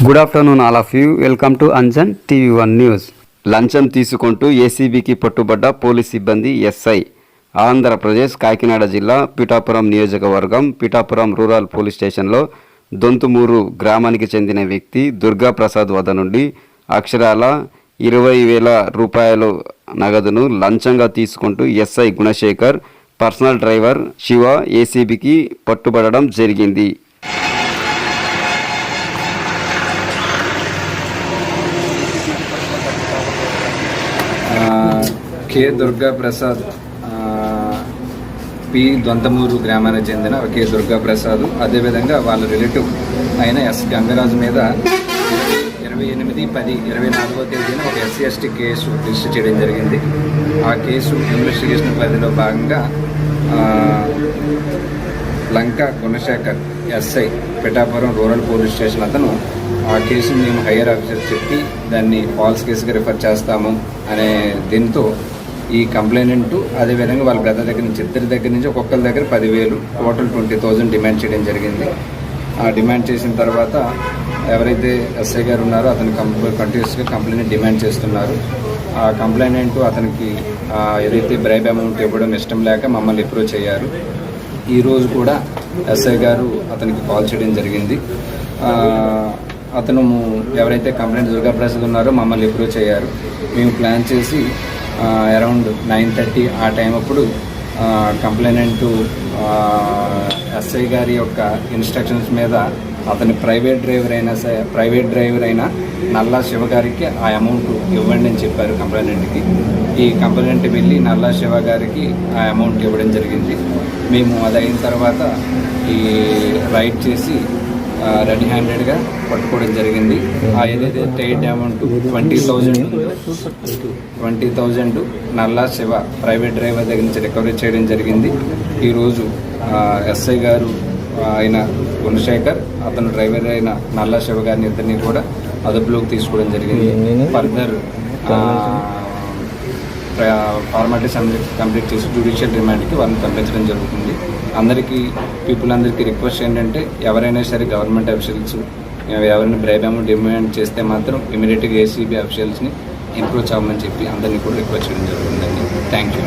Good afternoon all of you. Welcome to Anjan TV1 news. లంచం తీసుకుంటూ ఏసీబీకి పట్టుబడ్డ police సిబ్బంది SI. Andhra Pradesh Kakinada జిల్లా పిఠాపురం నియోజకవర్గం పిఠాపురం రూరల్ పోలీస్ స్టేషన్లో దొంతుమూరు గ్రామానికి చెందిన వ్యక్తి దుర్గా ప్రసాద్ వద్ద నుండి అక్షరాల 20,000 రూపాయలు నగదును లంచంగా తీసుకుంటూ SI Gunasekhar, personal driver Shiva ఏసీబీకి పట్టుబడడం జరిగింది. కె దుర్గా ప్రసాద్ పి దొంతమూరు గ్రామానికి చెందిన కె దుర్గా ప్రసాద్, అదేవిధంగా వాళ్ళ రిలేటివ్ అయిన ఎస్ గంగరాజు మీద 28/10/24వ తేదీన ఒక SC/ST కేసు రిజిస్టర్ చేయడం జరిగింది. ఆ కేసు ఇన్వెస్టిగేషన్ పరిధిలో భాగంగా Lanka Gunasekhar SI Pithapuram rural police station అతను ఆ కేసును మేము హైయర్ ఆఫీసర్ చెప్పి దాన్ని ఫాల్స్ కేసుగా రిఫర్ చేస్తాము అనే దీంతో ఈ కంప్లైనెంట్ అదేవిధంగా వాళ్ళ బ్రదర్ దగ్గర నుంచి ఇద్దరి దగ్గర నుంచి ఒక్కొక్కరి దగ్గర 10,000 టోటల్ 20,000 డిమాండ్ చేయడం జరిగింది. ఆ డిమాండ్ చేసిన తర్వాత ఎవరైతే ఎస్ఐ గారు ఉన్నారో అతను కంటిన్యూస్గా కంప్లైంట్ డిమాండ్ చేస్తున్నారు. ఆ కంప్లైనెంట్ అతనికి ఏదైతే బ్రైబ్ అమౌంట్ ఇవ్వడం ఇష్టం లేక మమ్మల్ని అప్రోచ్ అయ్యారు. ఈరోజు కూడా ఎస్ఐ గారు అతనికి కాల్ చేయడం జరిగింది. అతను ఎవరైతే కంప్లైంట్ దుర్గా ప్రసాద్ ఉన్నారో మమ్మల్ని అప్రోచ్ అయ్యారు. మేము ప్లాన్ చేసి అరౌండ్ 9:30 ఆ టైం అప్పుడు కంప్లైనెంట్ ఎస్ఐ గారి యొక్క ఇన్స్ట్రక్షన్స్ మీద అతని ప్రైవేట్ డ్రైవర్ అయిన నల్లా శివ గారికి ఆ అమౌంట్ ఇవ్వండి అని చెప్పారు కంప్లైనెంట్కి. ఈ కంప్లైనెంట్ వెళ్ళి నల్లా శివ గారికి ఆ అమౌంట్ ఇవ్వడం జరిగింది. మేము అది అయిన తర్వాత ఈ రైడ్ చేసి రెడీ హ్యాండెడ్గా పట్టుకోవడం జరిగింది. ఆ ఏదైతే టైడ్ అమౌంట్ 20,000 నల్లా శివ ప్రైవేట్ డ్రైవర్ దగ్గర నుంచి రికవరీ చేయడం జరిగింది. ఈరోజు ఎస్ఐ గారు అయిన గుణశేఖర్, అతను డ్రైవర్ అయిన నల్లా శివ గారిని ఇద్దరిని కూడా అదుపులోకి తీసుకోవడం జరిగింది. ఫర్దర్ ఫార్మాలిటీస్ కంప్లీట్ చేసి జ్యుడిషియల్ రిమాండ్కి వాళ్ళని పంపించడం జరుగుతుంది. పీపుల్ అందరికీ రిక్వెస్ట్ ఏంటంటే ఎవరైనా సరే గవర్నమెంట్ అఫీషియల్స్ ఎవరైనా బ్రైబ్ అమౌంట్ డిమాండ్ చేస్తే మాత్రం ఇమీడియట్గా ఏసీబీ అఫీషియల్స్ని అప్రోచ్ అవ్వమని చెప్పి అందరినీ కూడా రిక్వెస్ట్ చేయడం జరుగుతుందండి. Thank you.